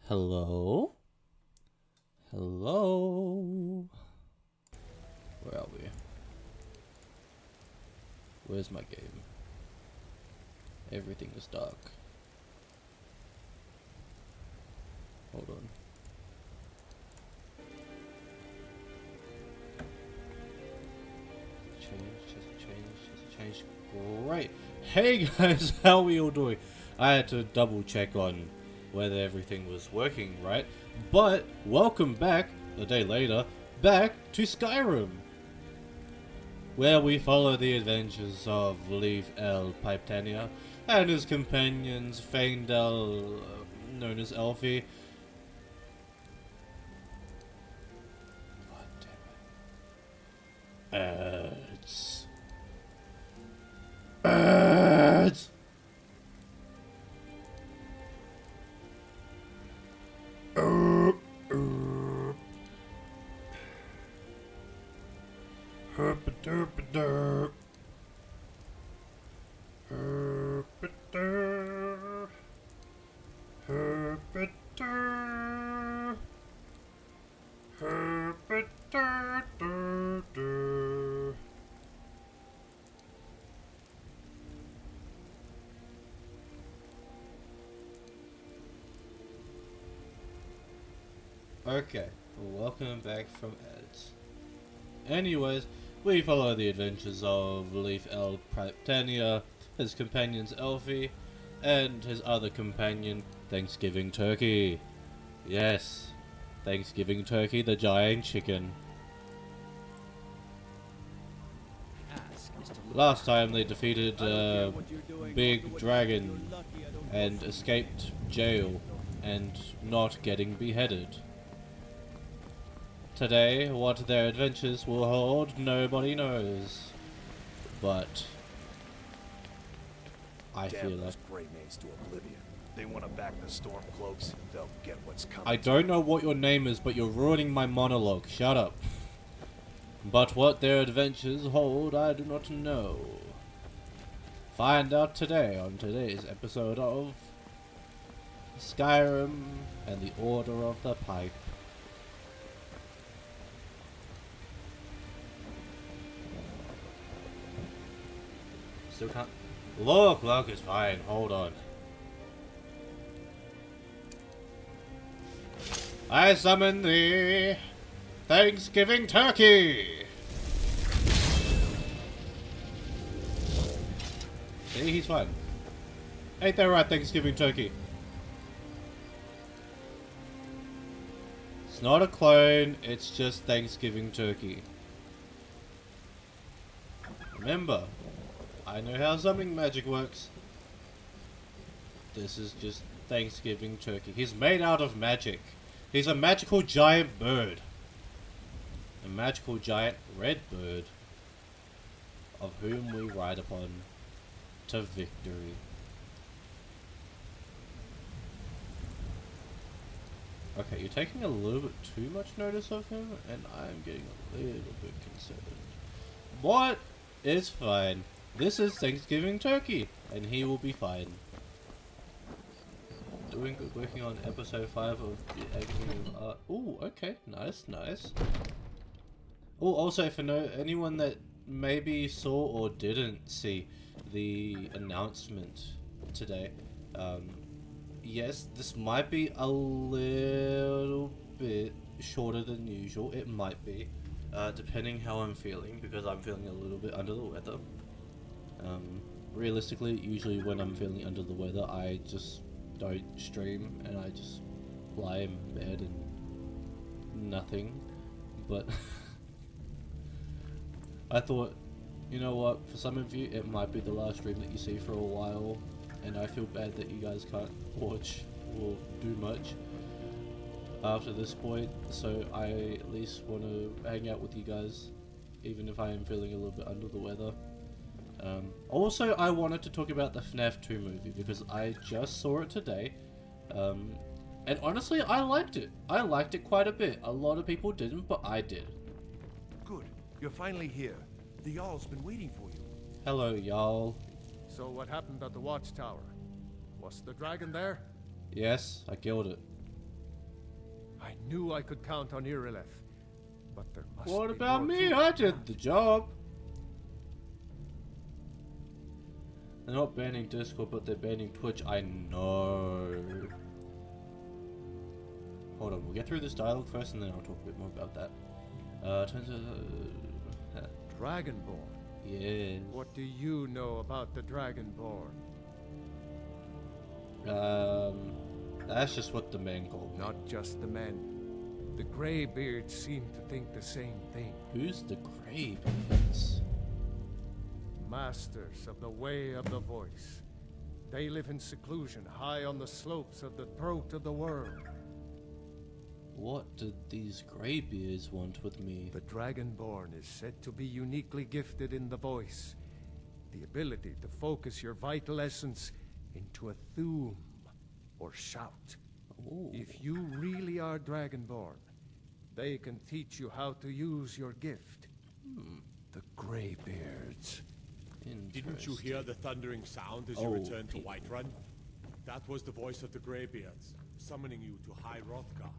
Hello? Hello? Where are we? Where's my game? Everything is dark. Hold on. Change. Great. Hey guys, how are we all doing? I had to double check on whether everything was working right. But welcome back, a day later, back to Skyrim, where we follow the adventures of Leif El Pipetania and his companions, Faendal, known as Elfie. God damn it. Birds! Herpaderpader. Herpader. Herpader. Herpader. Okay, welcome back from ads. Anyways, we follow the adventures of Leif El Prytania, his companions Elfie, and his other companion, Thanksgiving Turkey. Yes, Thanksgiving Turkey, the giant chicken. Last time they defeated a big dragon and escaped jail and not getting beheaded. Today, what their adventures will hold, nobody knows. But I feel like gray maids to oblivion. They want to back the storm cloaks. They'll get what's coming. I don't know what your name is, but you're ruining my monologue. Shut up. But what their adventures hold, I do not know. Find out today on today's episode of Skyrim and the Order of the Pipe. Still can't. Look, it's fine. Hold on. I summon thee, Thanksgiving Turkey. See, he's fine. Ain't that right, Thanksgiving Turkey? It's not a clone. It's just Thanksgiving Turkey. Remember, I know how summoning magic works. This is just Thanksgiving Turkey. He's made out of magic. He's a magical giant bird. A magical giant red bird, of whom we ride upon to victory. Okay, you're taking a little bit too much notice of him, and I'm getting a little bit concerned. What? It's fine. This is Thanksgiving Turkey, and he will be fine. Doing good, working on episode 5 of the Agony of Art. Ooh, okay, nice. Oh, also for anyone that maybe saw or didn't see the announcement today, yes, this might be a little bit shorter than usual. It might be, depending how I'm feeling, because I'm feeling a little bit under the weather. Realistically, usually when I'm feeling under the weather, I just don't stream and I just lie in bed and nothing. But I thought, you know what, for some of you it might be the last stream that you see for a while, and I feel bad that you guys can't watch or do much after this point, so I at least want to hang out with you guys even if I am feeling a little bit under the weather. Also, I wanted to talk about the FNAF 2 movie because I just saw it today, and honestly, I liked it. I liked it quite a bit. A lot of people didn't, but I did. Good. You're finally here. The Jarl's been waiting for you. Hello, y'all. So what happened at the watchtower? Was the dragon there? Yes, I killed it. I knew I could count on Irileth, but there must What be about more me? to I it. did the job. They're not banning Discord, but they're banning Twitch. I know. Hold on, we'll get through this dialogue first, and then I'll talk a bit more about that. Turns out, Dragonborn. yes. What do you know about the Dragonborn? That's just what the man called me. Not just the men. The Greybeards seem to think the same thing. Who's the Greybeards? Masters of the way of the voice. They live in seclusion high on the slopes of the throat of the world. What did these Greybeards want with me? The Dragonborn is said to be uniquely gifted in the voice. The ability to focus your vital essence into a thum, or shout. Ooh. If you really are Dragonborn, they can teach you how to use your gift. The Greybeards. Didn't you hear the thundering sound as you returned to Whiterun? That was the voice of the Greybeards, summoning you to High Hrothgar.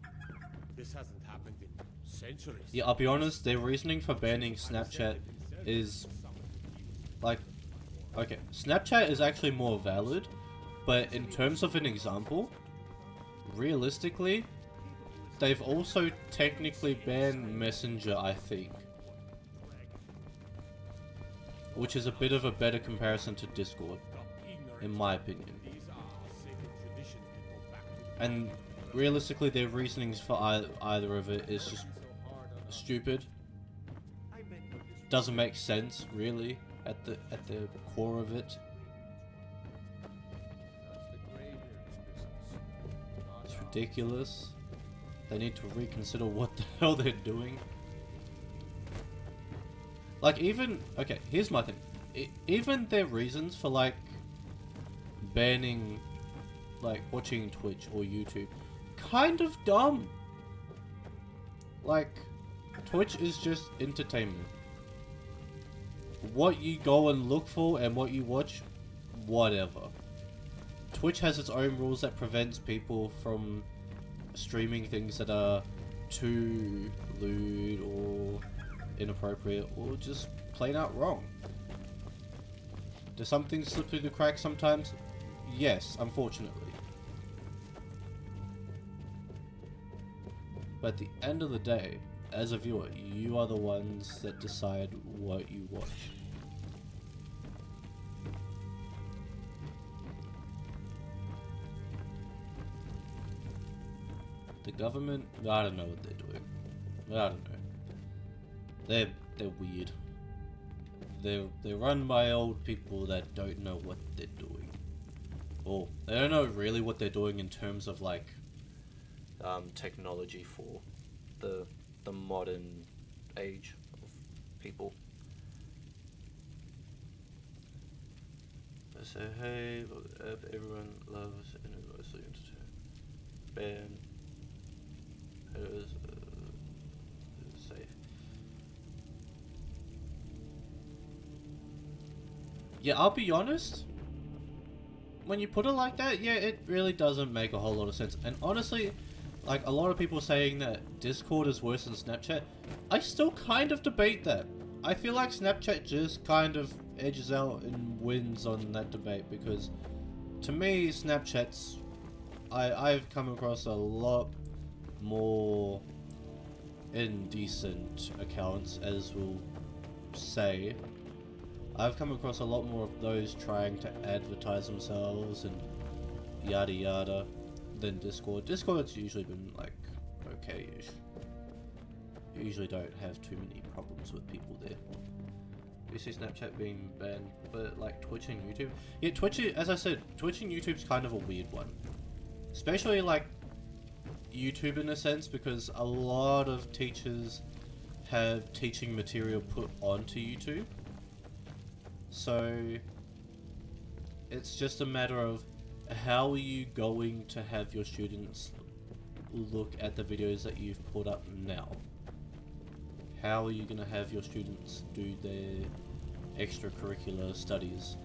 This hasn't happened in centuries. Yeah, I'll be honest, their reasoning for banning Snapchat is like, okay, Snapchat is actually more valid, but in terms of an example, realistically, they've also technically banned Messenger, I think. Which is a bit of a better comparison to Discord, in my opinion. And realistically, their reasonings for either of it is just stupid. Doesn't make sense, really, at the core of it. It's ridiculous. They need to reconsider what the hell they're doing. Like, even... Okay, here's my thing. Even their reasons for, like, banning, like, watching Twitch or YouTube, kind of dumb. Like, Twitch is just entertainment. What you go and look for and what you watch, whatever. Twitch has its own rules that prevents people from streaming things that are too lewd or inappropriate or just plain out wrong. Do some things slip through the cracks sometimes? Yes, unfortunately. But at the end of the day, as a viewer, you are the ones that decide what you watch. The government, I don't know what they're doing. I don't know. They're weird. They're run by old people that don't know what they're doing. Or they don't know really what they're doing in terms of like technology for the modern age of people. They say, hey, everyone loves and is mostly entertained. Ban. It is safe. Yeah, I'll be honest. When you put it like that, yeah, it really doesn't make a whole lot of sense. And honestly, like a lot of people saying that Discord is worse than Snapchat, I still kind of debate that. I feel like Snapchat just kind of edges out and wins on that debate because to me, Snapchat's... I've come across a lot more indecent accounts, as we'll say. I've come across a lot more of those trying to advertise themselves and yada yada than Discord. Discord's usually been like okay-ish. You usually don't have too many problems with people there. You see Snapchat being banned, but like Twitch and YouTube. Yeah, Twitch, as I said, Twitch and YouTube's kind of a weird one. Especially like YouTube in a sense, because a lot of teachers have teaching material put onto YouTube. So it's just a matter of how are you going to have your students look at the videos that you've put up now? How are you going to have your students do their extracurricular studies?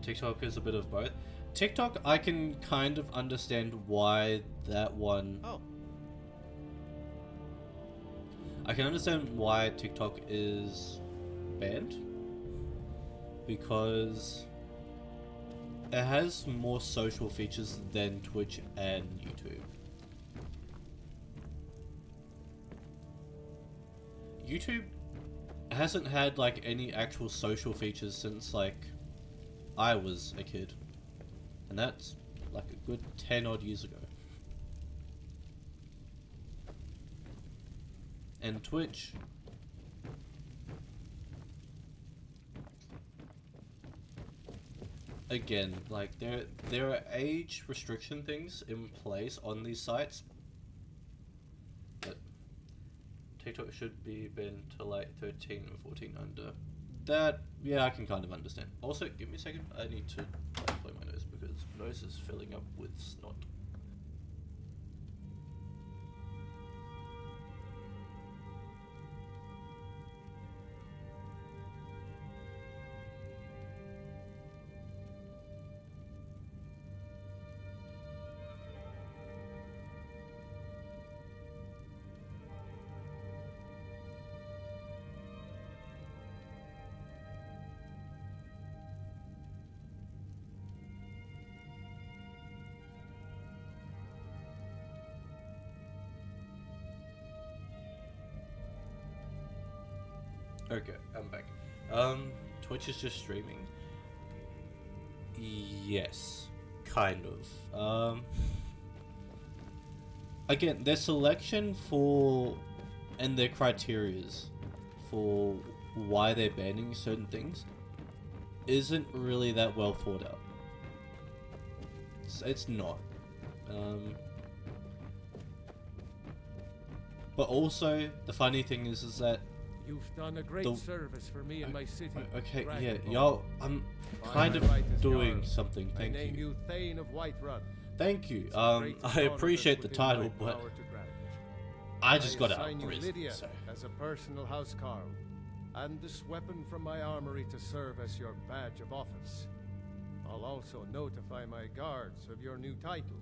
TikTok is a bit of both. TikTok, I can kind of understand why that one... Oh. I can understand why TikTok is banned. Because it has more social features than Twitch and YouTube. YouTube hasn't had like any actual social features since like I was a kid. And that's like a good 10 odd years ago. And Twitch, again, like there are age restriction things in place on these sites, but TikTok should be been to like 13 and 14 under. That, yeah, I can kind of understand. Also, give me a second, I need to blow my nose because nose is filling up with snot. Okay, I'm back. Twitch is just streaming? Yes, kind of. Again, their selection for, and their criterias for why they're banning certain things isn't really that well thought out. It's not. But also, the funny thing is that You've done a great service for me and my city. okay, yeah, Dragonborn. y'all, I'm kind of doing something, thank I name you. you Thane of Whiterun. Thank you, It's a great I honor appreciate the that's within title, my but power to grant. I just gotta assign you upgrade Lydia it, so. as a personal housecarl, and this weapon from my armory to serve as your badge of office. I'll also notify my guards of your new title.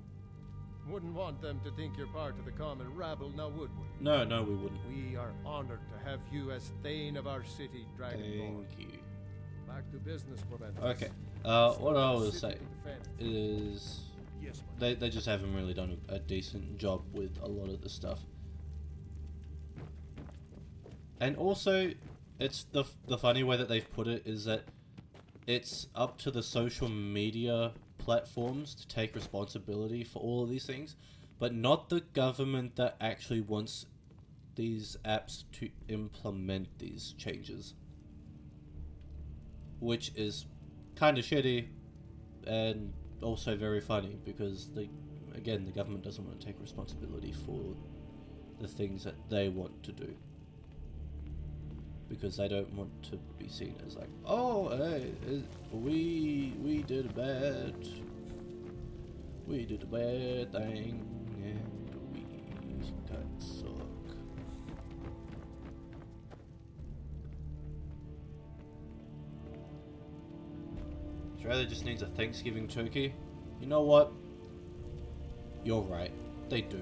Wouldn't want them to think you're part of the common rabble, now would we? No, we wouldn't. We are honored to have you as Thane of our city, Dragonborn. Thank you. Back to business, Proventus. Okay, what I will say is Yes, my they just haven't really done a decent job with a lot of the stuff. And also, it's the funny way that they've put it is that it's up to the social media platforms to take responsibility for all of these things, but not the government that actually wants these apps to implement these changes. Which is kind of shitty and also very funny because again, the government doesn't want to take responsibility for the things that they want to do. Because they don't want to be seen as like, oh, hey, we did a bad thing and we got suck. Australia just needs a Thanksgiving turkey. You know what? You're right. They do.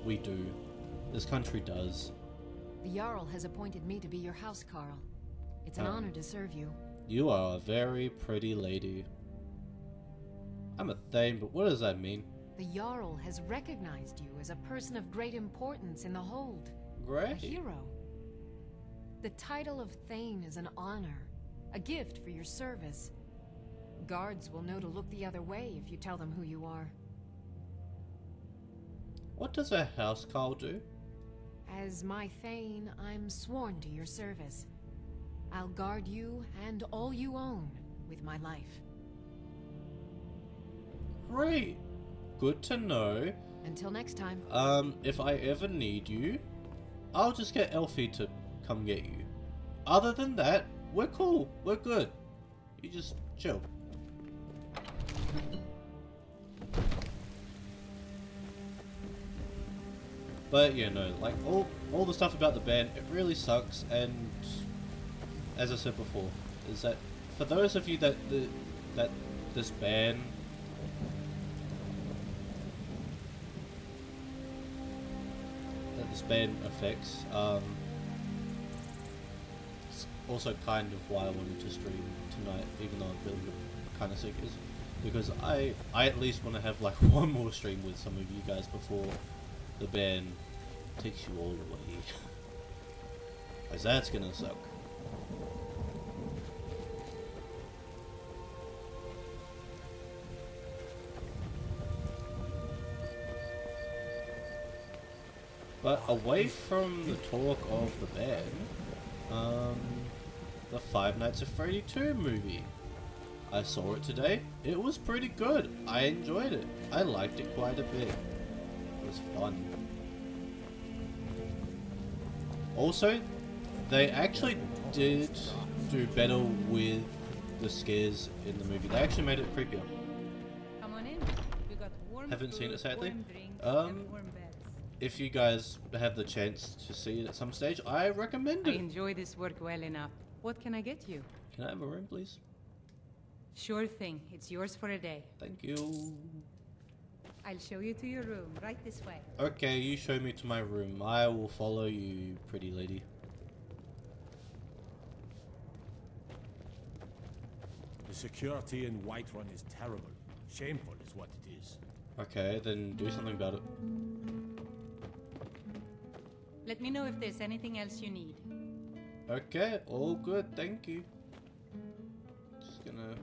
We do. This country does. The Jarl has appointed me to be your housecarl. It's an honor to serve you. You are a very pretty lady. I'm a Thane, but what does that mean? The Jarl has recognized you as a person of great importance in the Hold. A Great. hero. The title of Thane is an honor, a gift for your service. Guards will know to look the other way if you tell them who you are. What does a housecarl do? As my Thane, I'm sworn to your service. I'll guard you and all you own with my life. Great. Good to know. Until next time. If I ever need you, I'll just get Elfie to come get you. Other than that, we're cool. We're good. You just chill. But yeah, no, like all the stuff about the ban, it really sucks. And as I said before, is that for those of you that this ban this band effects. It's also kind of why I wanted to stream tonight, even though I'm feeling kind of sick, is because I at least want to have like one more stream with some of you guys before the ban takes you all away. Cause that's gonna suck. But away from the talk of the ban, the Five Nights at Freddy 2 movie. I saw it today. It was pretty good. I enjoyed it. I liked it quite a bit. It was fun. Also, they actually did do better with the scares in the movie. They actually made it creepier. Come on in. We got warm Haven't seen food, it sadly. warm drinks, Um, and warm beds. If you guys have the chance to see it at some stage, I recommend I it. enjoy this work well enough. What can I get you? Can I have a room, please? Sure thing. It's yours for a day. Thank you. I'll show you to your room, right this way. Okay, you show me to my room. I will follow you, pretty lady. The security in Whiterun is terrible. Shameful is what it is. Okay, then do something about it. Let me know if there's anything else you need. Okay, all good, thank you. Just gonna...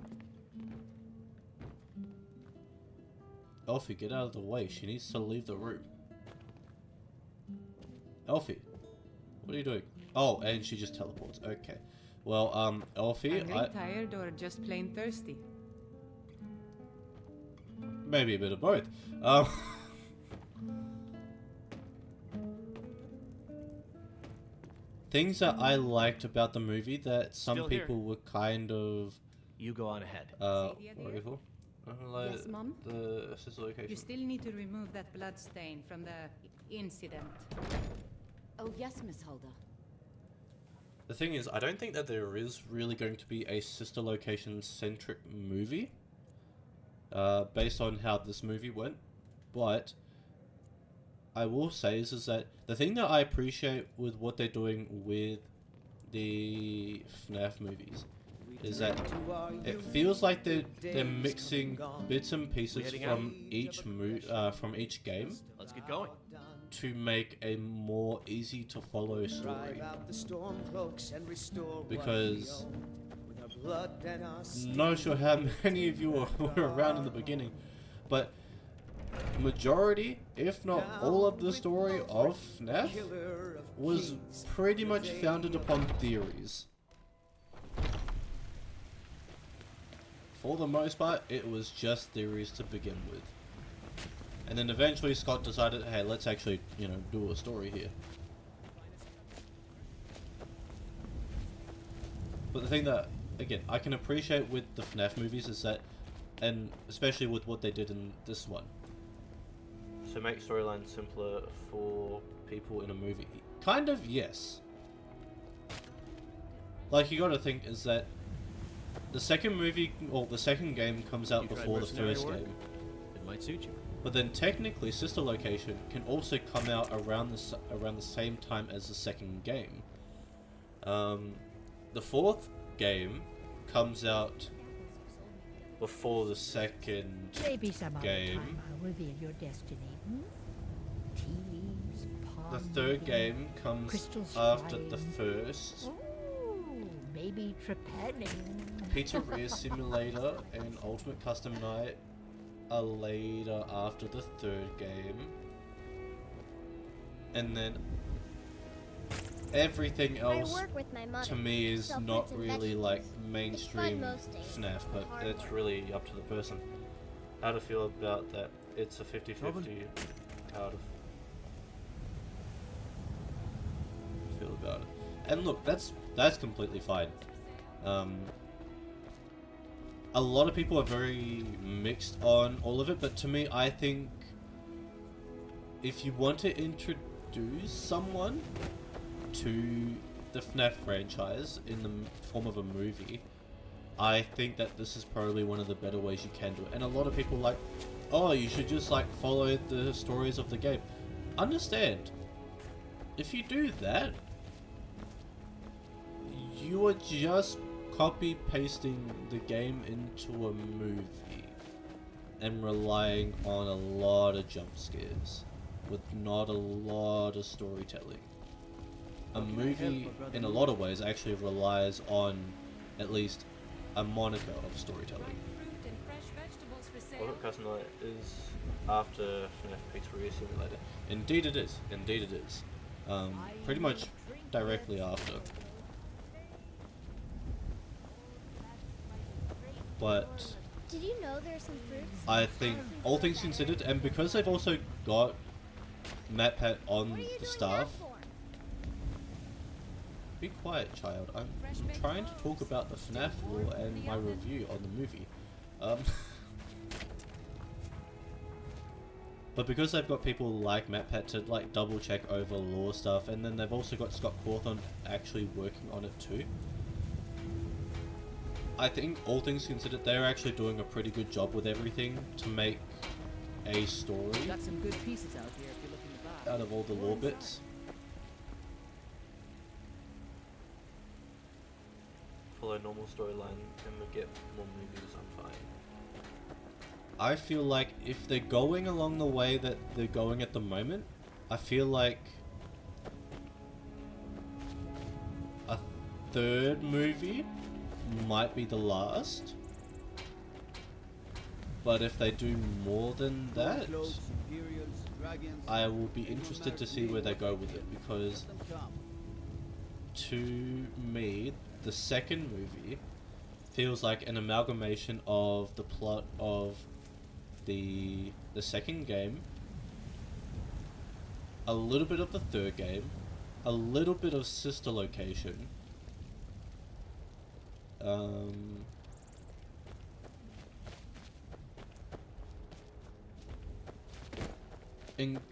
Elfie, get out of the way. She needs to leave the room. Elfie, what are you doing? Oh, and she just teleports. Okay. Well, Elfie, Hungry, tired, or just plain thirsty? maybe a bit of both. Things that I liked about the movie that some Still here. people were kind of You go on ahead. Sadia, what are dear? we for? Like Yes, Mum? the sister location. You still need to remove that blood stain from the incident. Oh, yes, Miss Hulda. The thing is, I don't think that there is really going to be a sister location centric movie based on how this movie went, but I will say is that the thing that I appreciate with what they're doing with the FNAF movies is that it feels like they're mixing bits and pieces from each game Let's get going. to make a more easy to follow story. Because not sure how many of you were around in the beginning, but majority, if not all of the story of FNAF was pretty much founded upon theories. For the most part, it was just theories to begin with. And then eventually Scott decided, hey, let's actually, do a story here. But the thing that, again, I can appreciate with the FNAF movies is that, and especially with what they did in this one, to make storylines simpler for people in a movie. Kind of, yes. Like, you gotta think is that the second movie, or the second game comes out You tried before the mercenary first work? game. It might suit you. But then technically, Sister Location can also come out around the same time as the second game. The fourth game comes out before the second Maybe some other game. time I'll reveal your destiny. Tea leaves, The palm third reading, game comes crystals after the flying. first. Ooh, maybe trepanning. Pizzeria Simulator and Ultimate Custom Night are later after the third game. And then everything else I work with my mother. to me is Sell not fruits and really vegetables. like It's mainstream fun most days, FNAF, but hard it's work. really up to the person how to feel about that. It's a 50-50 how to feel about it. And look, that's completely fine. A lot of people are very mixed on all of it, but to me, I think if you want to introduce someone to the FNAF franchise in the form of a movie, I think that this is probably one of the better ways you can do it. And a lot of people are like, oh, you should just like follow the stories of the game. Understand, if you do that, you are just copy pasting the game into a movie and relying on a lot of jump scares with not a lot of storytelling. A movie, in a lot of ways, actually relies on at least a moniker of storytelling. Wasn't Cousin Night is after FNAF Pizzeria Simulator? Indeed it is. Indeed it is. Pretty much directly after. But Did you know there are some fruits? I think, all things considered, and because they've also got MatPat on the staff. Be quiet, child. I'm trying to talk about the FNAF lore and my review on the movie. But because they've got people like MatPat to like double check over lore stuff, and then they've also got Scott Cawthon actually working on it too. I think all things considered, they're actually doing a pretty good job with everything to make a story Got some good pieces out here if you're looking to buy. out of all the lore bits. Follow normal storyline and we get more movies, I'm fine. I feel like if they're going along the way that they're going at the moment, I feel like a third movie might be the last. But if they do more than that, I will be interested to see where they go with it, because to me, the second movie feels like an amalgamation of the plot of the second game, a little bit of the third game, a little bit of Sister Location, and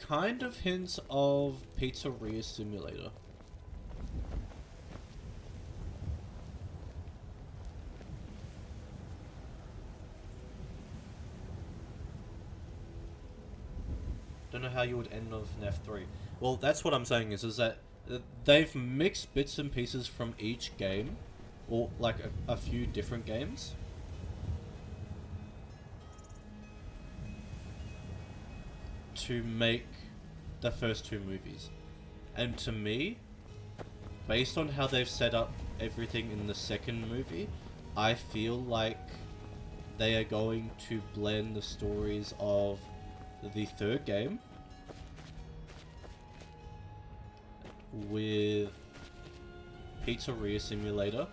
kind of hints of Pizzeria Simulator. Don't know how you would end on FNAF 3. Well, that's what I'm saying is that they've mixed bits and pieces from each game, or like a few different games, to make the first two movies. And to me, based on how they've set up everything in the second movie, I feel like they are going to blend the stories of the third game with Pizzeria Simulator,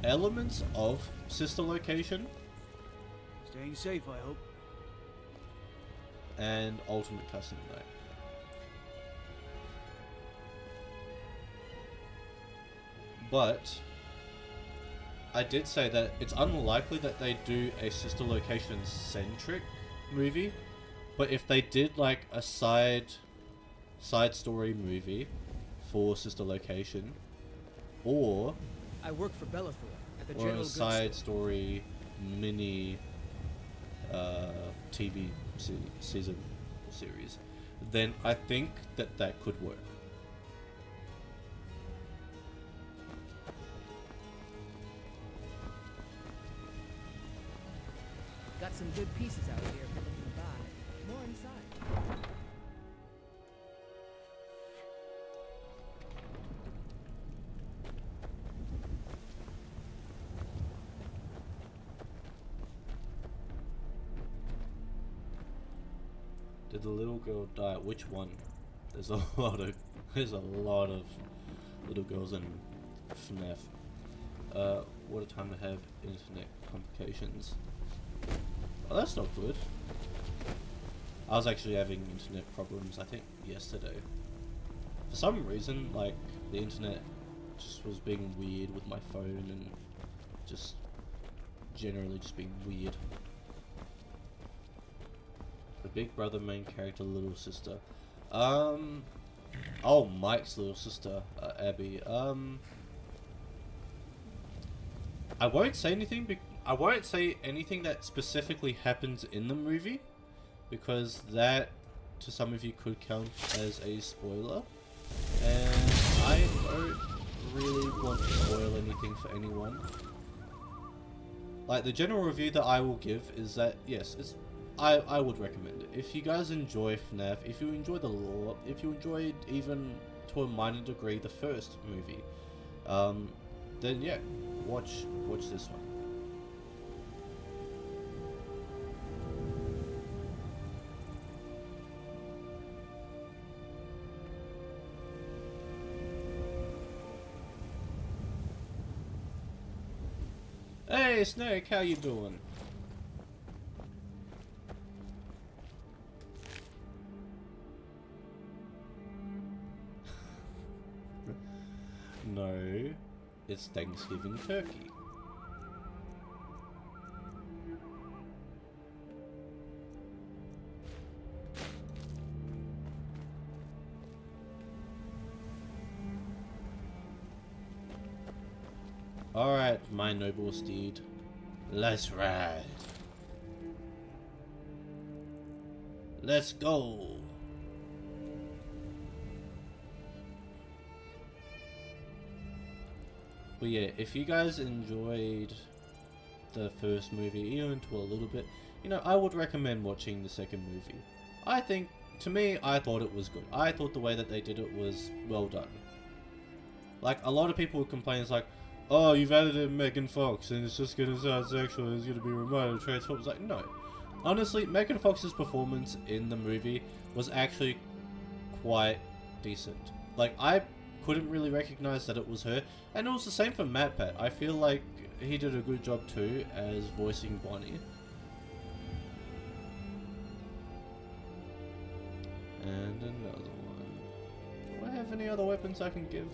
elements of Sister Location, Staying safe, I hope. and Ultimate Custom Night. But I did say that it's unlikely that they do a Sister Location centric movie, but if they did like a side story movie for Sister Location, or I work for Bellathor at the or General a Goods side Store. story mini TV season series, then I think that that could work. Got some good pieces out here if you're looking to buy. More inside. Did the little girl die? Which one? There's a lot of little girls in FNAF. What a time to have internet complications. Oh, that's not good. I was actually having internet problems, I think, yesterday. For some reason, like, the internet just was being weird with my phone and just generally just being weird. The big brother main character, little sister. Oh, Mike's little sister, Abby. I won't say anything. I won't say anything that specifically happens in the movie, because that to some of you could count as a spoiler, and I don't really want to spoil anything for anyone. Like, the general review that I will give is that yes, I would recommend it. If you guys enjoy FNAF, if you enjoy the lore, if you enjoyed even to a minor degree the first movie, then yeah, watch this one. Hey Snake, how you doing? No, it's Thanksgiving turkey. Alright, my noble steed. Let's ride. Let's go. But yeah, if you guys enjoyed the first movie even to a little bit, you know, I would recommend watching the second movie. I think, to me, I thought it was good. I thought the way that they did it was well done. Like, a lot of people would complain, it's like, oh, you've added in Megan Fox and it's just gonna sound sexual, it's gonna be remote Transformers. Like, no. Honestly, Megan Fox's performance in the movie was actually quite decent. Like, I couldn't really recognize that it was her, and it was the same for MatPat. I feel like he did a good job too as voicing Bonnie. And another one. Do I have any other weapons I can give?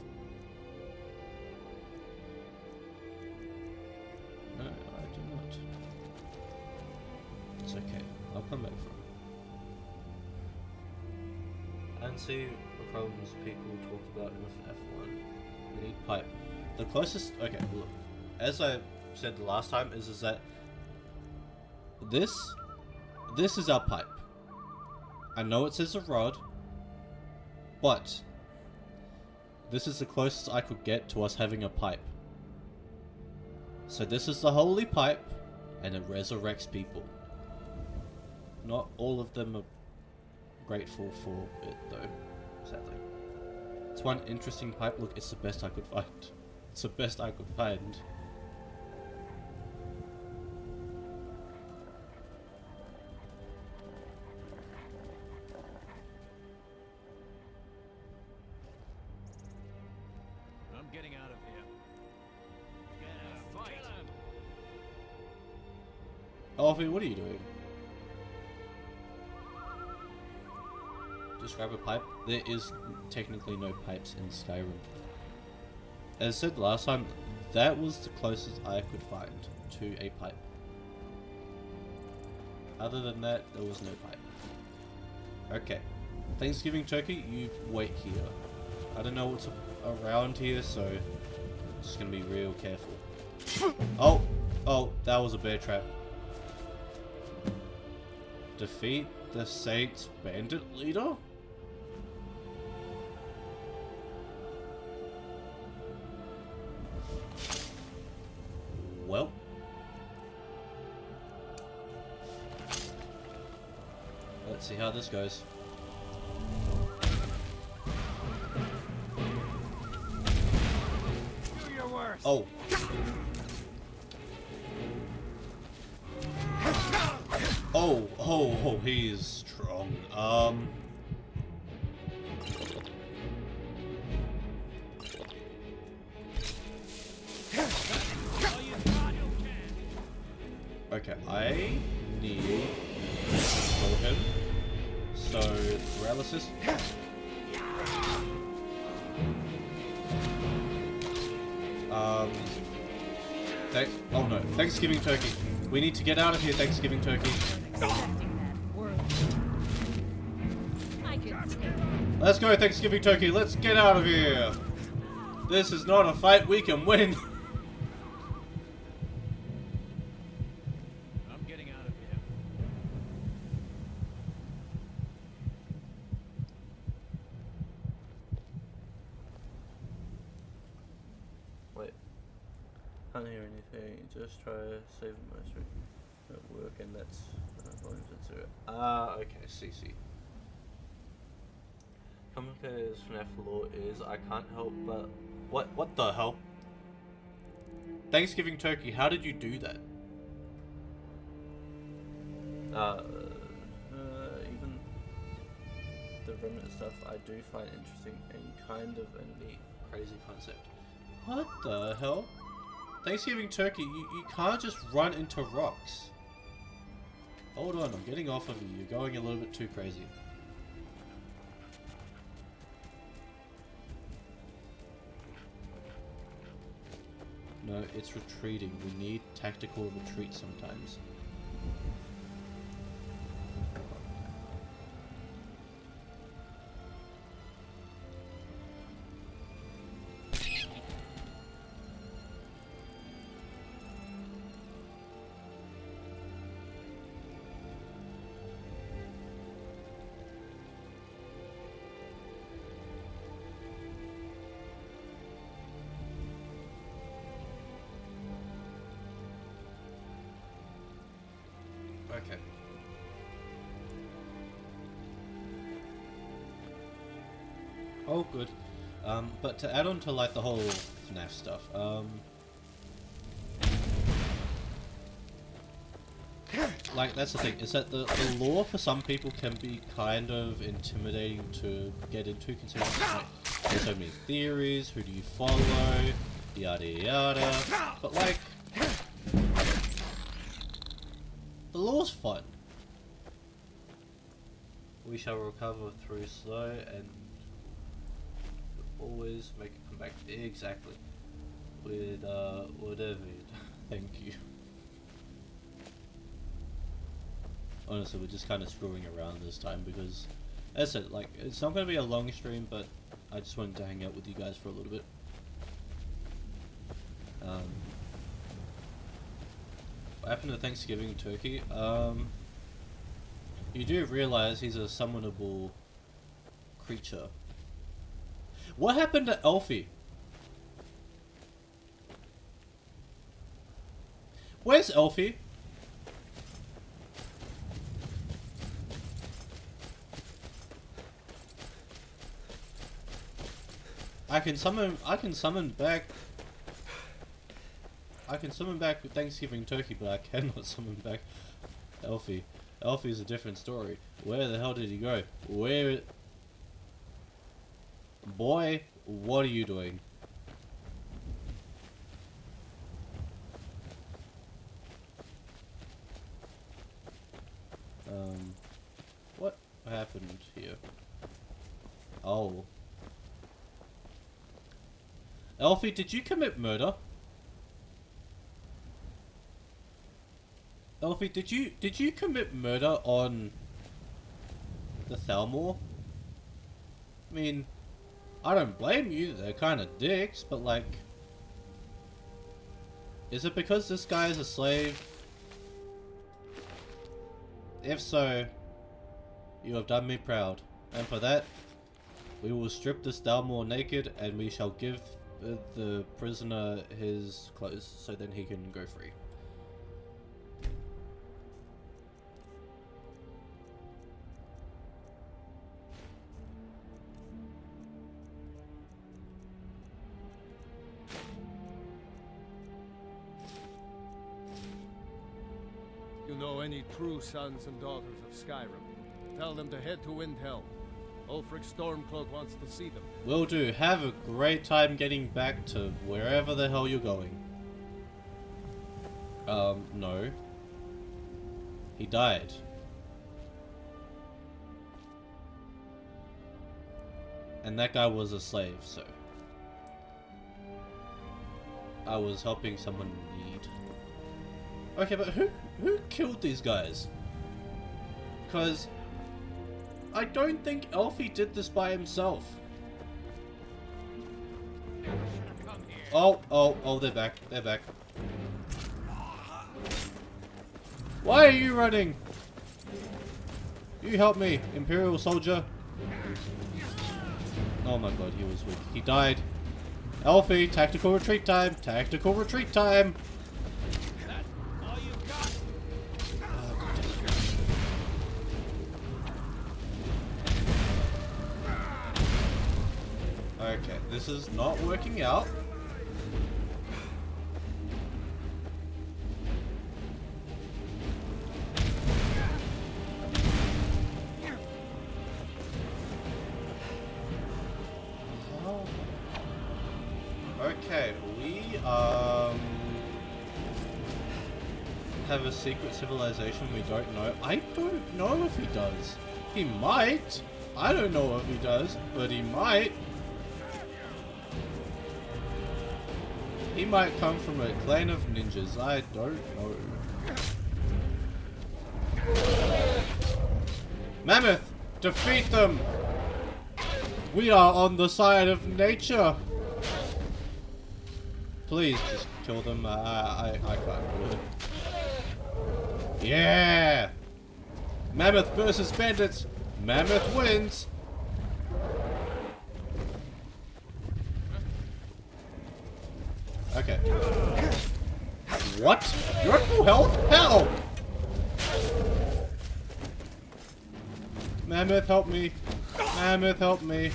No, I do not. It's okay. I'll come back for it. And see the problems people talk about in F1. We need pipe. The closest... Okay, look. As I said the last time, is that... This is our pipe. I know it says a rod, but this is the closest I could get to us having a pipe. So this is the holy pipe, and it resurrects people. Not all of them are grateful for it, though, sadly. It's one interesting pipe. Look, it's the best I could find. It's the best I could find. I'm getting out of here. Get a fight. Alfie, what are you doing? Just grab a pipe. There is technically no pipes in Skyrim. As said last time, that was the closest I could find to a pipe. Other than that, there was no pipe. Okay. Thanksgiving turkey, you wait here. I don't know what's around here, so just gonna be real careful. Oh, that was a bear trap. Defeat the Saints bandit leader? Well, let's see how this goes. Do your worst. Oh. Oh, he's strong. Okay, I need to control him. So, paralysis. Oh no, Thanksgiving turkey. We need to get out of here, Thanksgiving turkey. Let's go, Thanksgiving turkey. Let's get out of here. This is not a fight we can win. I'm getting out of here. Just try saving my stream at work, and that's volumes at 0. Ah, okay, see. Complicated as FNAF lore is, I can't help but... What the hell? Thanksgiving turkey, how did you do that? Even the remnant stuff I do find interesting and kind of a neat, crazy concept. What the hell? Thanksgiving turkey, you can't just run into rocks. Hold on, I'm getting off of you. You're going a little bit too crazy. No, it's retreating. We need tactical retreat sometimes. Okay. Oh, good. But to add on to like the whole FNAF stuff, like that's the thing, is that the lore for some people can be kind of intimidating to get into, considering like, there's so many theories, who do you follow, yada yada, but like, the lore's fun. We shall recover through slow and always make a comeback. Exactly. With whatever. Thank you. Honestly, we're just kind of screwing around this time because, as I said, like, it's not going to be a long stream, but I just wanted to hang out with you guys for a little bit. What happened to Thanksgiving turkey? You do realize he's a summonable creature. What happened to Elfie? Where's Elfie? I can summon back with Thanksgiving turkey, but I cannot summon back Elfie. Elfie is a different story. Where the hell did he go? Where... Boy, what are you doing? What happened here? Oh. Elfie, did you commit murder? Elfie, did you commit murder on the Thalmor? I mean, I don't blame you, they're kind of dicks, but like, is it because this guy is a slave? If so, you have done me proud, and for that, we will strip this Thalmor naked, and we shall give the prisoner his clothes, so then he can go free. You know any true sons and daughters of Skyrim, tell them to head to Windhelm. Ulfric Stormcloak wants to see them. Will do. Have a great time getting back to wherever the hell you're going. No. He died. And that guy was a slave, so... I was helping someone in need. Okay, but who killed these guys? Because... I don't think Elfie did this by himself. Oh, they're back. They're back. Why are you running? You help me, Imperial soldier. Oh my god, he was weak. He died. Elfie, tactical retreat time. Tactical retreat time. Okay, this is not working out. Okay, we have a secret civilization we don't know. I don't know if he does. He might. I don't know if he does, but he might. He might come from a clan of ninjas. I don't know. Mammoth! Defeat them! We are on the side of nature! Please just kill them. I can't do it. Yeah! Mammoth versus bandits! Mammoth wins! Okay. What? You're at full health? How? Mammoth, help me. Mammoth, help me.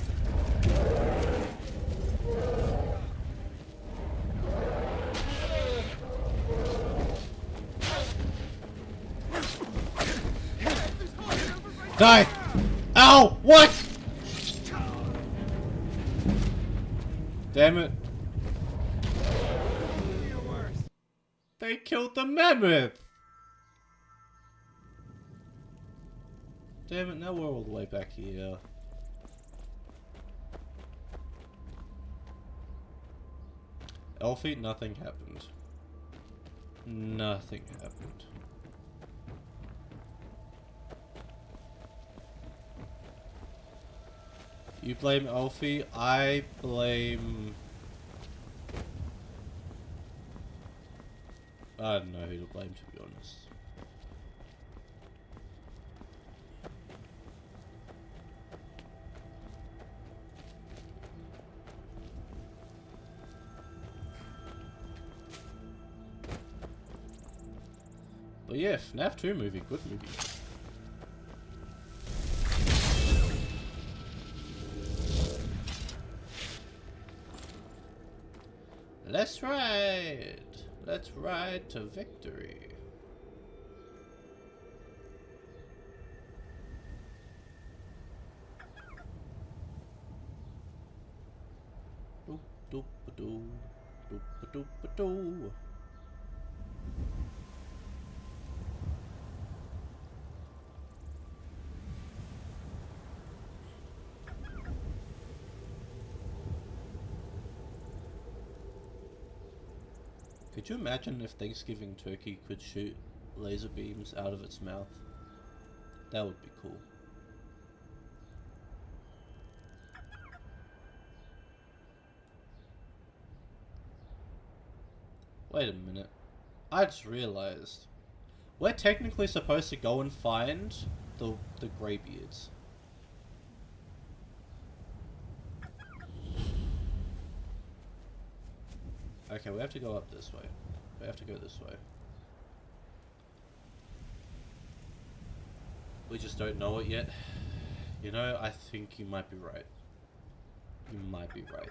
Die! Ow! What? Damn it. They killed the mammoth! Damn it, now we're all the way back here. Elfie, nothing happened. Nothing happened. You blame Elfie, I blame... I don't know who to blame, to be honest. But yeah, FNAF 2 movie, good movie. Let's ride! Let's ride to victory. Doop doop doo, doop doop doo. Could you imagine if Thanksgiving turkey could shoot laser beams out of its mouth? That would be cool. Wait a minute. I just realized. We're technically supposed to go and find the greybeards. Okay, we have to go up this way. We have to go this way. We just don't know it yet. You know, I think you might be right. You might be right.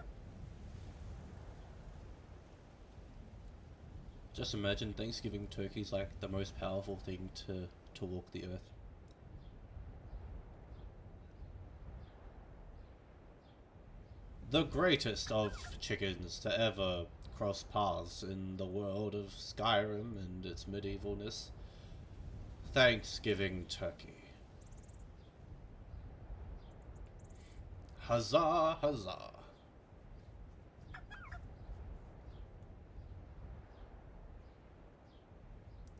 Just imagine Thanksgiving turkey's like the most powerful thing to walk the earth. The greatest of chickens to ever cross paths in the world of Skyrim and its medievalness. Thanksgiving turkey. Huzzah, huzzah.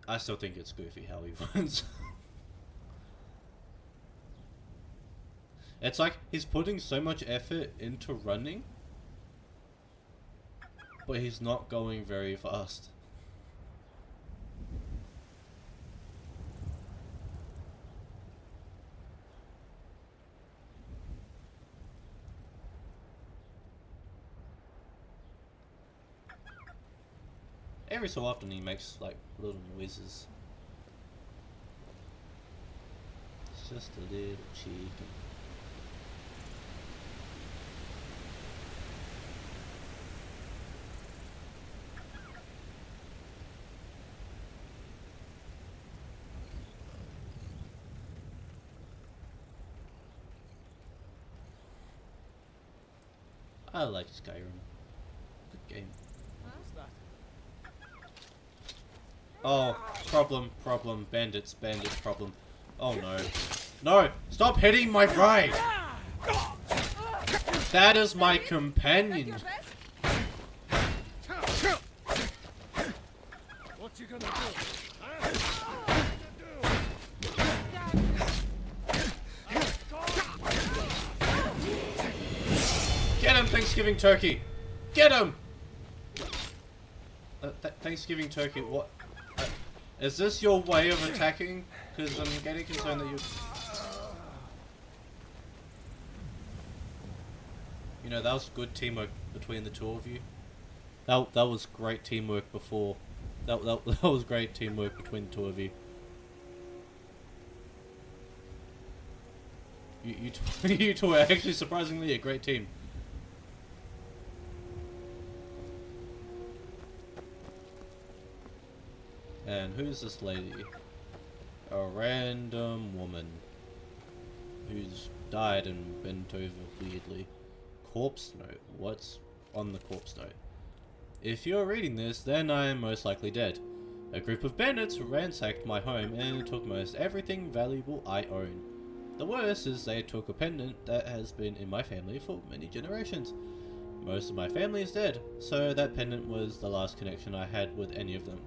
I still think it's goofy how he runs. It's like he's putting so much effort into running, but he's not going very fast. Every so often he makes like little noises. It's just a little chicken. I like Skyrim. Good game. Oh, problem. Bandits, problem. Oh no. No! Stop hitting my bride! That is my companion. What you gonna do? Get him, Thanksgiving turkey! Get him! Thanksgiving turkey, what? Is this your way of attacking? Because I'm getting concerned that you... You know, that was good teamwork between the two of you. That was great teamwork before. That was great teamwork between the two of you. You two are actually surprisingly a great team. And who's this lady? A random woman who's died and bent over weirdly. Corpse note. What's on the corpse note? If you're reading this, then I am most likely dead. A group of bandits ransacked my home and took most everything valuable I own. The worst is they took a pendant that has been in my family for many generations. Most of my family is dead, so that pendant was the last connection I had with any of them.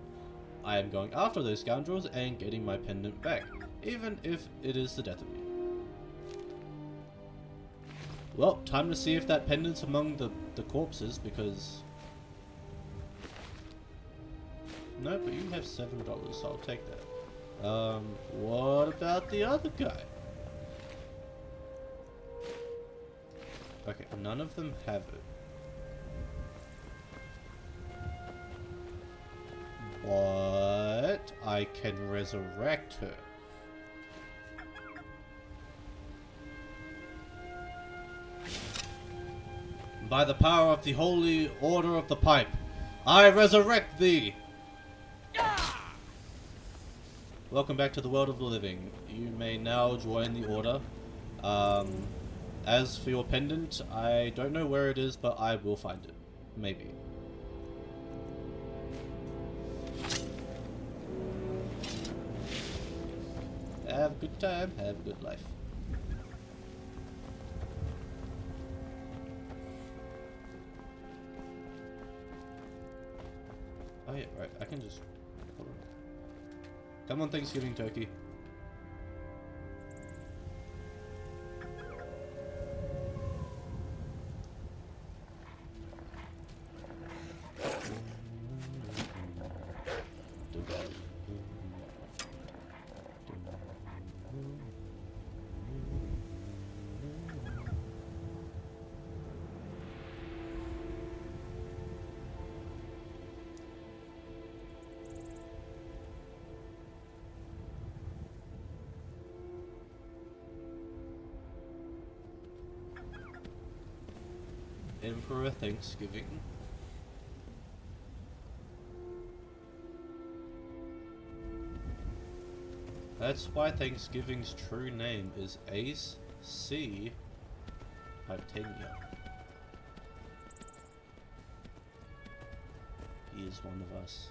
I am going after those scoundrels and getting my pendant back, even if it is the death of me. Well, time to see if that pendant's among the corpses, because... No, but you have $7, so I'll take that. What about the other guy? Okay, none of them have it. But I can resurrect her. By the power of the holy order of the pipe, I resurrect thee! Welcome back to the world of the living. You may now join the order. As for your pendant, I don't know where it is, but I will find it. Maybe. Have a good time, have a good life. Oh yeah, right, I can just... Hold on. Come on, Thanksgiving turkey. Emperor Thanksgiving. That's why Thanksgiving's true name is Ace C. Titania. He is one of us.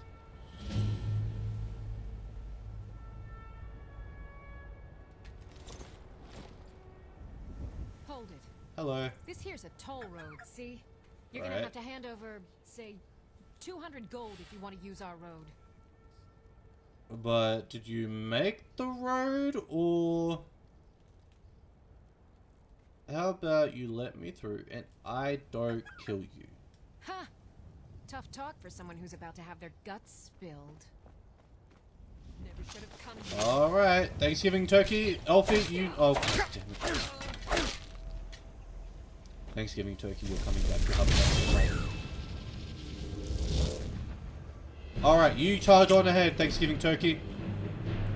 Hold it. Hello. This here's a toll road, see? You're gonna have to hand over, say, 200 gold if you want to use our road. But did you make the road, or how about you let me through and I don't kill you? Ha! Tough talk for someone who's about to have their guts spilled. Never should have come here. Alright, Thanksgiving turkey, Elfie, you... Oh, God damn it. Thanksgiving turkey, you're coming back. You're coming back. Alright, you charge on ahead, Thanksgiving turkey.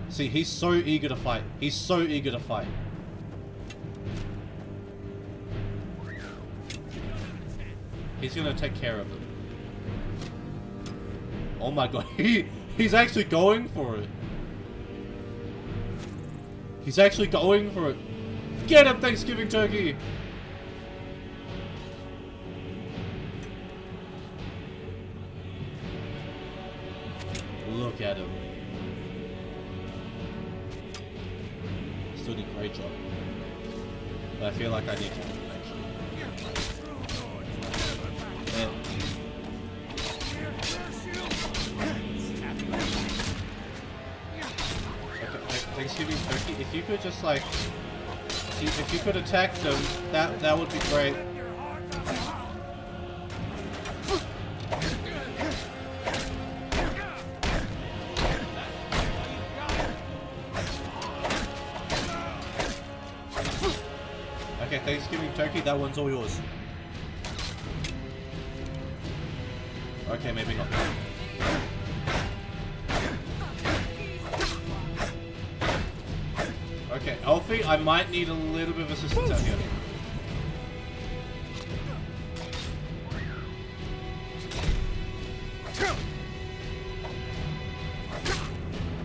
See, he's so eager to fight. He's so eager to fight. He's gonna take care of them. Oh my god, he's actually going for it. He's actually going for it. Get him, Thanksgiving turkey! Look at him. Still did a great job. But I feel like I need to actually. Yeah. Okay, Thanksgiving turkey, if you could just like, if you could attack them, that would be great. Okay, Thanksgiving turkey, that one's all yours. Okay, maybe not. Okay, Alfie, I might need a little bit of assistance out here.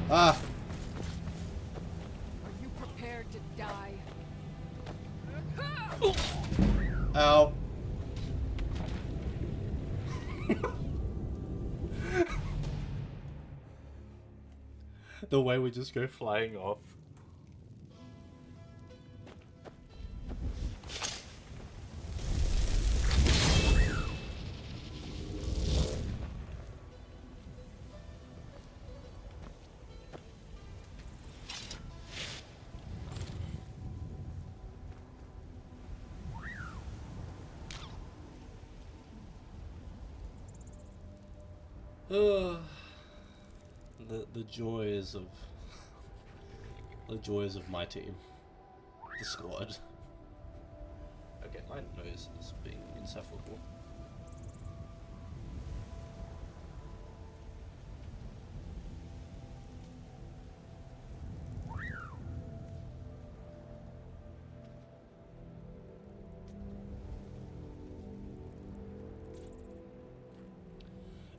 Ah! Are you prepared to die? Ow. The way we just go flying off. The joys of my team, the squad. Okay, my nose is being insufferable.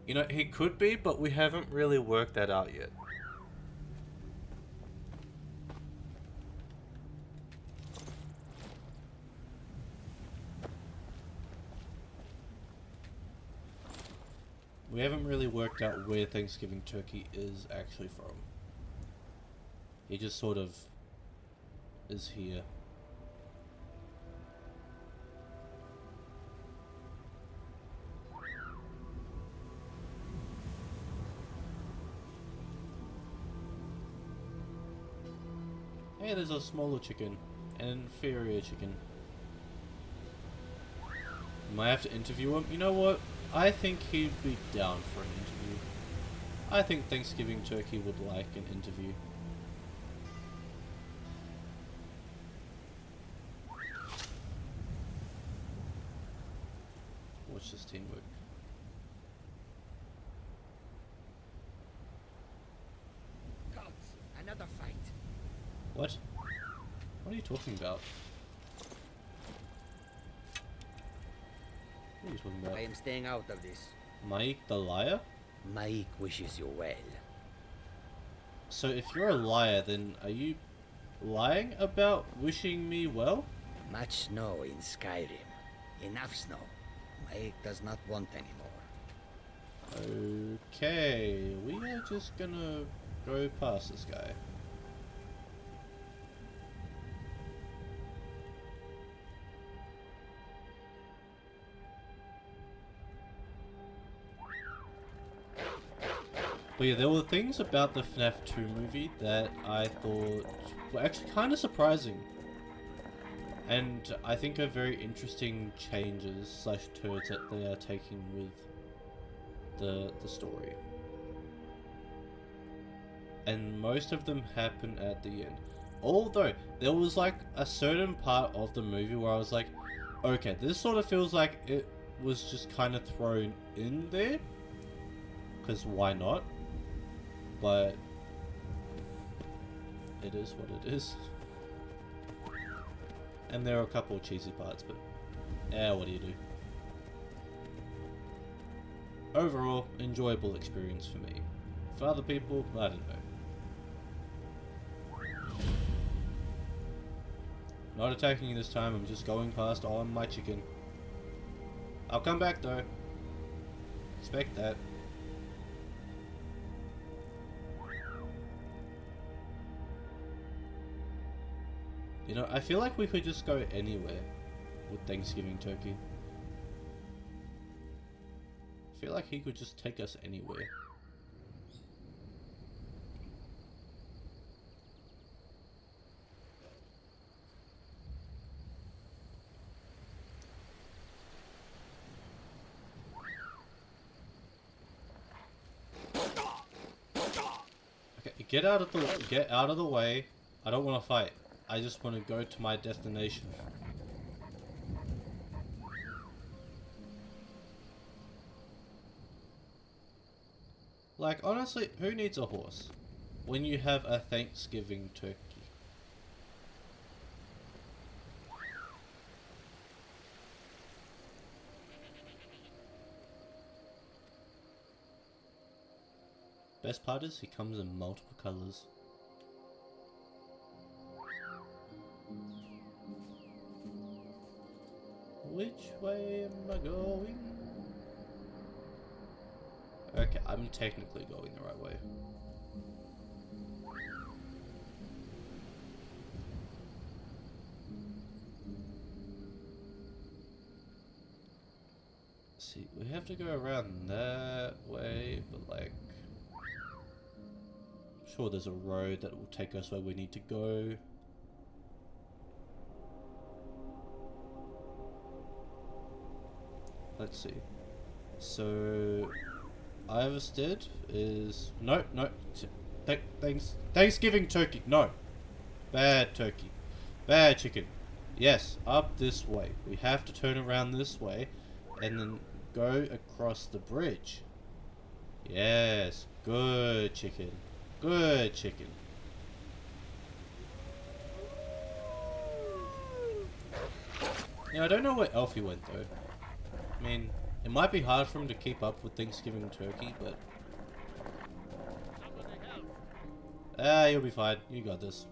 You know, he could be, but we haven't really worked that out yet. We haven't really worked out where Thanksgiving turkey is actually from. He just sort of is here. Hey, there's a smaller chicken and an inferior chicken. Might have to interview him. You know what? I think he'd be down for an interview. I think Thanksgiving turkey would like an interview. Watch this teamwork. Gods, another fight. What? What are you talking about? What are you talking about? I am staying out of this. Mike the liar? Mike wishes you well. So if you're a liar, then are you lying about wishing me well? Much snow in Skyrim. Enough snow. Mike does not want anymore. Okay, we are just gonna go past this guy. But yeah, there were things about the FNAF 2 movie that I thought were actually kind of surprising. And I think are very interesting changes slash turns that they are taking with the story. And most of them happen at the end. Although, there was like a certain part of the movie where I was like, okay, this sort of feels like it was just kind of thrown in there. Because why not? But it is what it is. And there are a couple of cheesy parts, but what do you do? Overall, enjoyable experience for me. For other people, I don't know. Not attacking you this time, I'm just going past on my chicken. I'll come back though. Expect that. You know, I feel like we could just go anywhere with Thanksgiving turkey. I feel like he could just take us anywhere. Okay, get out of the way. I don't want to fight. I just want to go to my destination. Like, honestly, who needs a horse when you have a Thanksgiving turkey? Best part is he comes in multiple colors. Which way am I going? Okay, I'm technically going the right way. See, we have to go around that way, but like, I'm sure there's a road that will take us where we need to go. Let's see. So, Iverstead is no. Thanksgiving turkey. No, bad turkey, bad chicken. Yes, up this way. We have to turn around this way, and then go across the bridge. Yes, good chicken, good chicken. Yeah, I don't know where Elfie went though. I mean, it might be hard for him to keep up with Thanksgiving turkey, but... Ah, you'll be fine. You got this.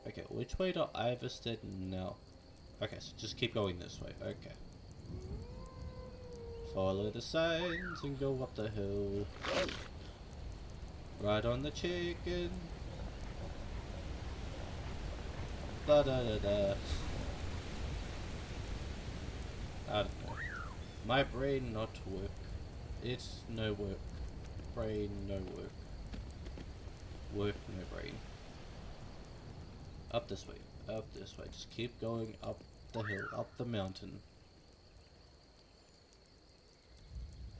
Okay, which way to Iverstead now? Okay, so just keep going this way. Okay. Follow the signs and go up the hill. Ride on the chicken. Da da da da. I don't know. My brain not work. It's no work. Brain no work. Work no brain. Up this way. Up this way. Just keep going up the hill. Up the mountain.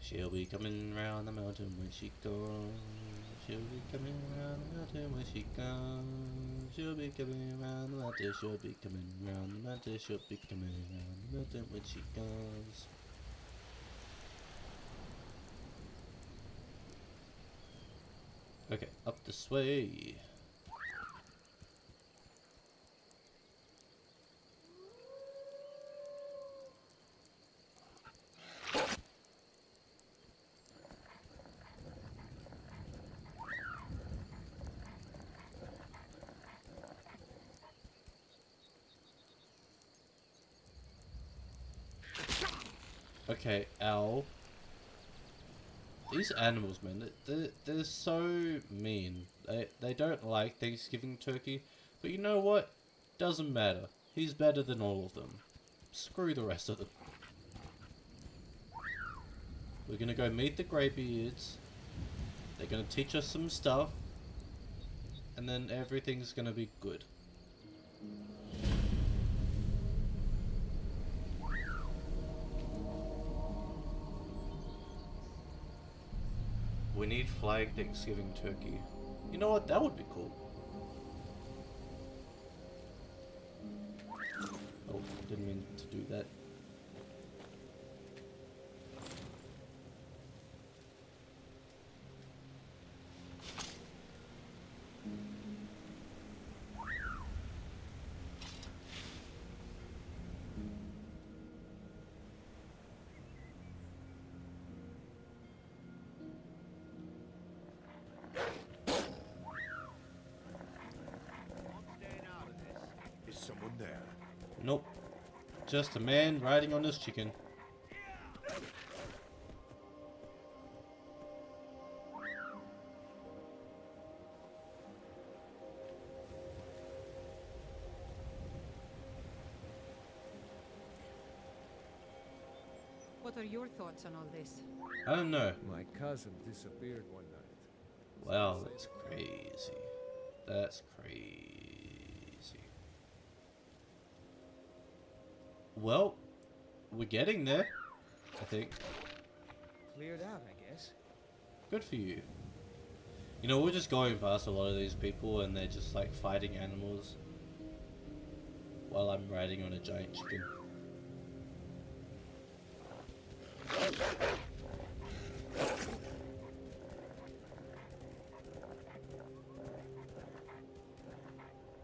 She'll be coming round the mountain when she goes. She'll be coming round the mountain when she comes. She'll be coming round the mountain. She'll be coming round the mountain. She'll be coming round the mountain when she comes. Okay, up this way. Okay, ow. These animals, man, they're so mean. They don't like Thanksgiving turkey, but you know what? Doesn't matter. He's better than all of them. Screw the rest of them. We're gonna go meet the Greybeards. They're gonna teach us some stuff, and then everything's gonna be good. We need flag Thanksgiving turkey. You know what? That would be cool. Oh, didn't mean to do that. Nope. Just a man riding on his chicken. are your thoughts on all this? I don't know. My cousin disappeared one night. Wow, that's crazy. That's crazy. Well, we're getting there, I think. Cleared out, I guess. Good for you. You know, we're just going past a lot of these people and they're just like fighting animals while I'm riding on a giant chicken.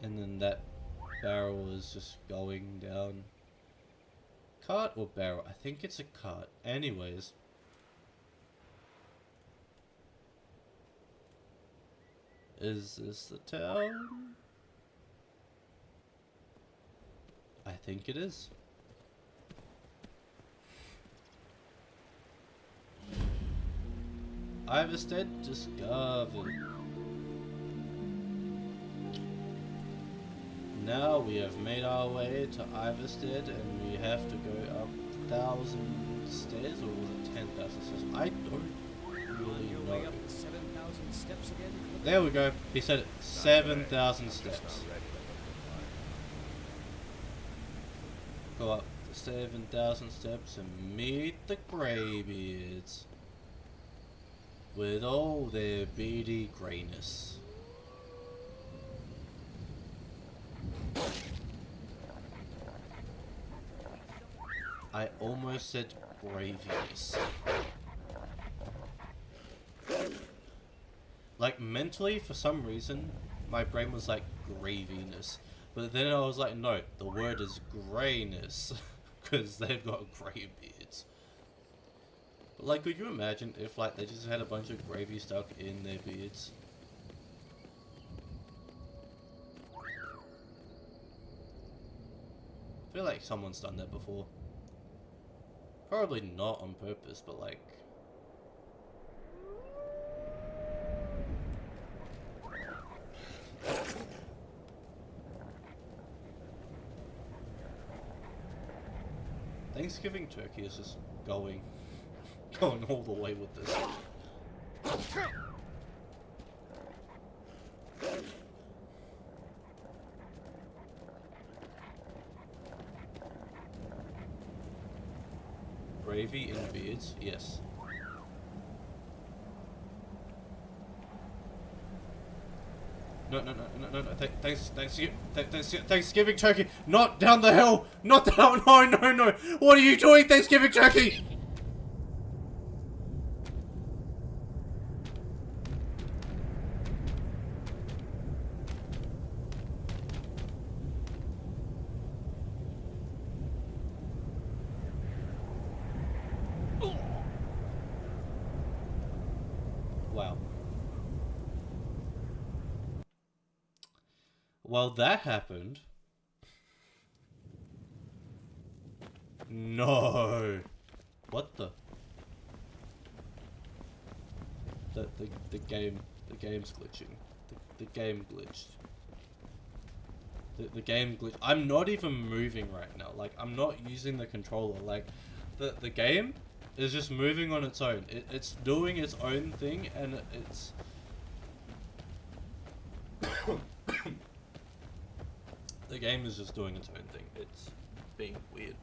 And then that barrel is just going down. Cart or barrel? I think it's a cart. Anyways. Is this the town? I think it is. Iverstead discovered. Now we have made our way to Iverstead and we have to go up 1,000 stairs, or was it 10,000 stairs? I don't really know. Up 7,000 steps again? There we go. He said it. 7,000 steps. Go up 7,000 steps and meet the Greybeards with all their beady greyness. I almost said graviness. Like mentally, for some reason, my brain was like graviness. But then I was like, no, the word is greyness. Because they've got grey beards. But like, could you imagine if like they just had a bunch of gravy stuck in their beards? I feel like someone's done that before. Probably not on purpose, but like... Thanksgiving turkey is just going all the way with this. Gravy in beards, yes. No, Thanksgiving turkey, not down the hill, not down, no, what are you doing, Thanksgiving turkey? Wow. Well, that happened. No. What the? The game's glitching. The game glitched. The game glitched. I'm not even moving right now. Like, I'm not using the controller. Like, the game is just moving on its own. It's doing its own thing, and it's... The game is just doing its own thing. It's being weird.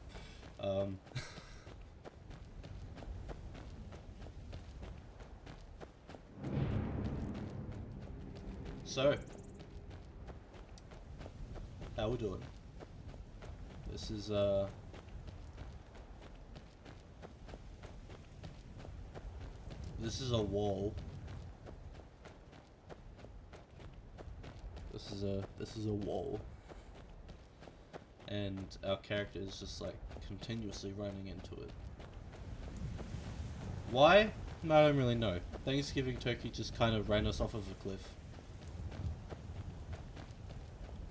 So, how we doing? This is this is a wall. This is a wall. And our character is just like continuously running into it. Why? I don't really know. Thanksgiving turkey just kind of ran us off of a cliff.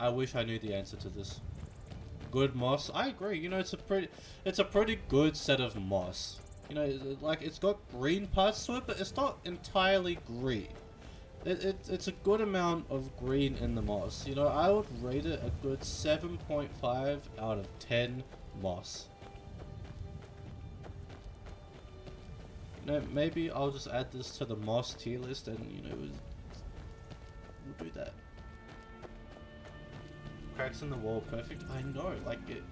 I wish I knew the answer to this. Good moss. I agree. You know, it's a pretty good set of moss. You know, like it's got green parts to it, but it's not entirely green. It's a good amount of green in the moss. You know, I would rate it a good 7.5 out of 10 moss. You know, maybe I'll just add this to the Moss tier list, and you know, we'll do that. Cracks in the wall, perfect. I know, like it.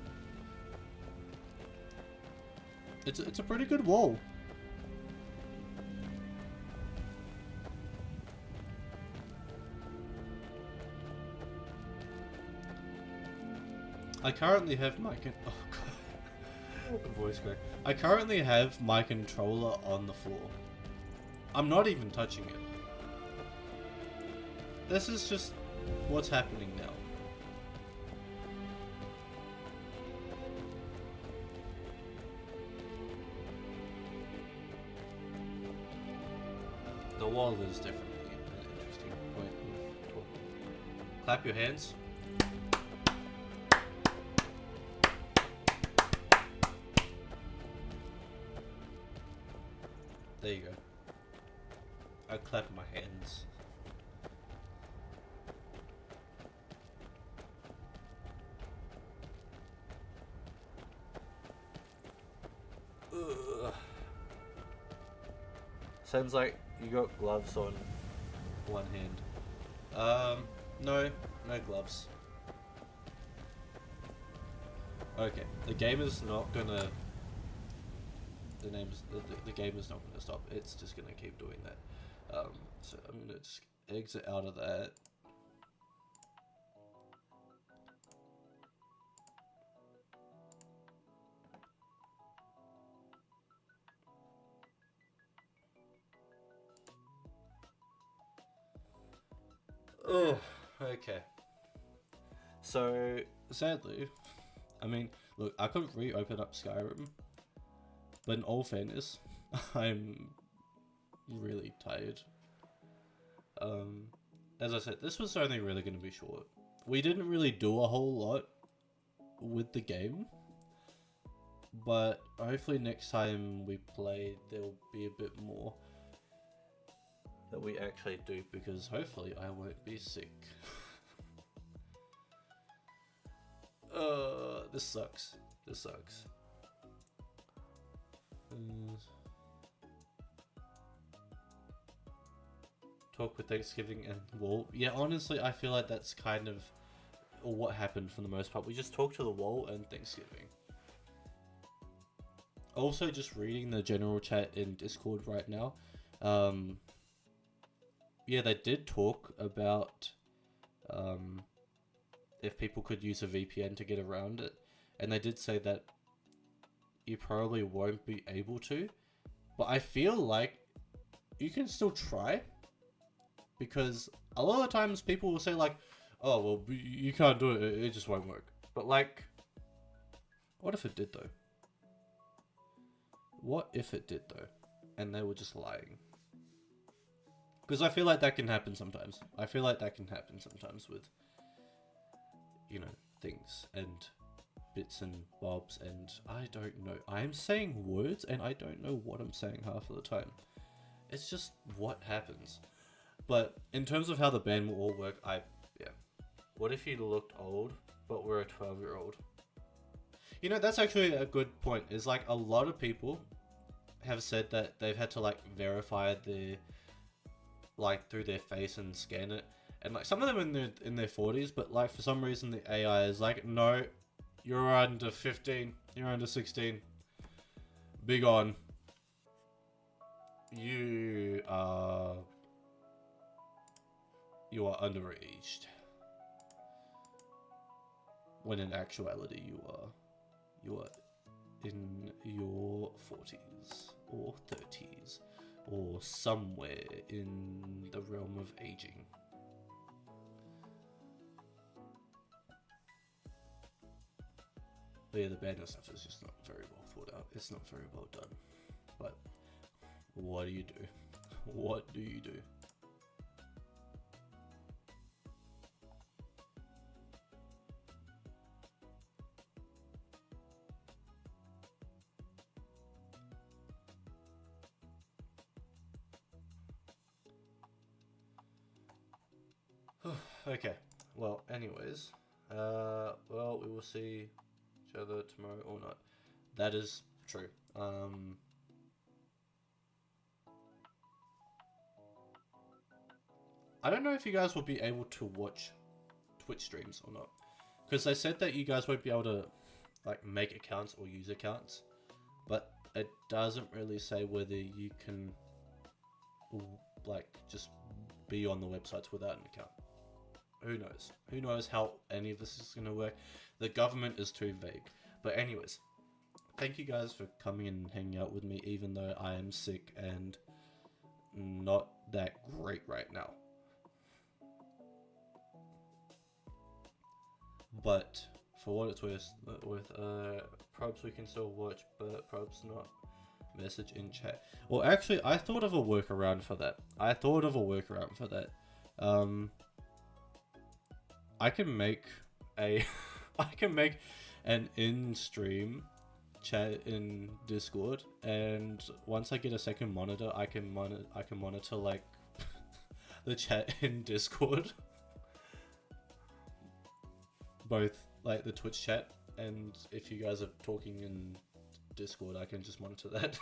It's a pretty good wall. I currently have my oh god, voice crack. I currently have my controller on the floor. I'm not even touching it. This is just what's happening now. The wall is definitely an interesting point of talk. Clap your hands. There you go. I clap my hands. Ugh. Sounds like you got gloves on one hand. No gloves. Okay, the game is not gonna. The game is not gonna stop. It's just gonna keep doing that. So I'm gonna just exit out of that. Oh, okay. So, sadly, I mean, look, I could reopen up Skyrim, but in all fairness, I'm really tired. As I said, this was only really going to be short. We didn't really do a whole lot with the game, but hopefully next time we play, there'll be a bit more that we actually do, because hopefully I won't be sick. This sucks. This sucks. Talk with Thanksgiving and wall. Yeah, honestly, I feel like that's kind of what happened for the most part. We just talked to the wall and Thanksgiving. Also, just reading the general chat in Discord right now. Yeah, they did talk about if people could use a VPN to get around it, and they did say that you probably won't be able to, but I feel like you can still try, because a lot of times people will say like, oh well, you can't do it, it just won't work. But like, what if it did though? What if it did though, and they were just lying? Because I feel like that can happen sometimes. I feel like that can happen sometimes with, you know, things and bits and bobs, and I don't know. I'm saying words and I don't know what I'm saying half of the time. It's just what happens. But in terms of how the band will all work, yeah. What if you looked old, but were a 12-year-old? You know, that's actually a good point. Is like a lot of people have said that they've had to like verify their, like through their face and scan it, and like some of them in their 40s, but like for some reason the AI is like, no, you're under 15, you're under 16, big on, you are underaged, when in actuality you are in your 40s or 30s or somewhere in the realm of aging. But yeah, the banner stuff is just not very well thought out. It's not very well done. But what do you do? What do you do? Okay, well, anyways, well, we will see each other tomorrow or not. That is true. I don't know if you guys will be able to watch Twitch streams or not, because they said that you guys won't be able to like make accounts or use accounts, but it doesn't really say whether you can like just be on the websites without an account. Who knows? Who knows how any of this is going to work? The government is too vague. But anyways, thank you guys for coming and hanging out with me, even though I am sick and not that great right now. But for what it's worth, probes we can still watch, but probes not. Message in chat. Well, actually, I thought of a workaround for that. I can make a I can make an in-stream chat in Discord, and once I get a second monitor, I can monitor like the chat in Discord, both like the Twitch chat, and if you guys are talking in Discord, I can just monitor that.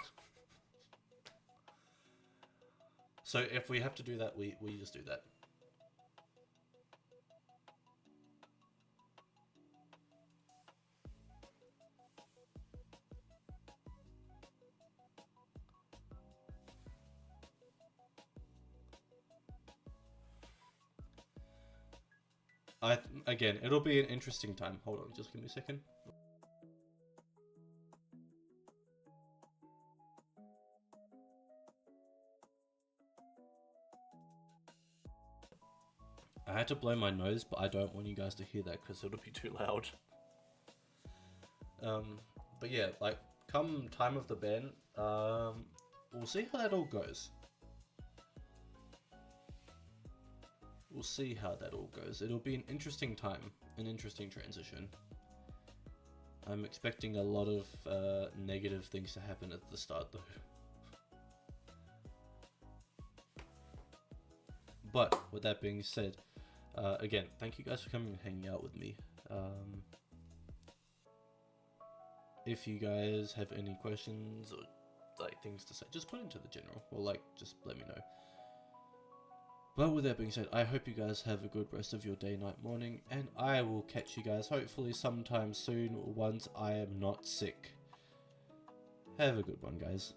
So if we have to do that, we just do that. Again, it'll be an interesting time. Hold on, just give me a second. I had to blow my nose, but I don't want you guys to hear that because it'll be too loud. But yeah, like, come time of the ban, we'll see how that all goes. We'll see how that all goes. It'll be an interesting time, an interesting transition. I'm expecting a lot of negative things to happen at the start though. But with that being said, again, thank you guys for coming and hanging out with me. If you guys have any questions or like things to say, just put into the general, or like just let me know. But with that being said, I hope you guys have a good rest of your day, night, morning, and I will catch you guys hopefully sometime soon once I am not sick. Have a good one, guys.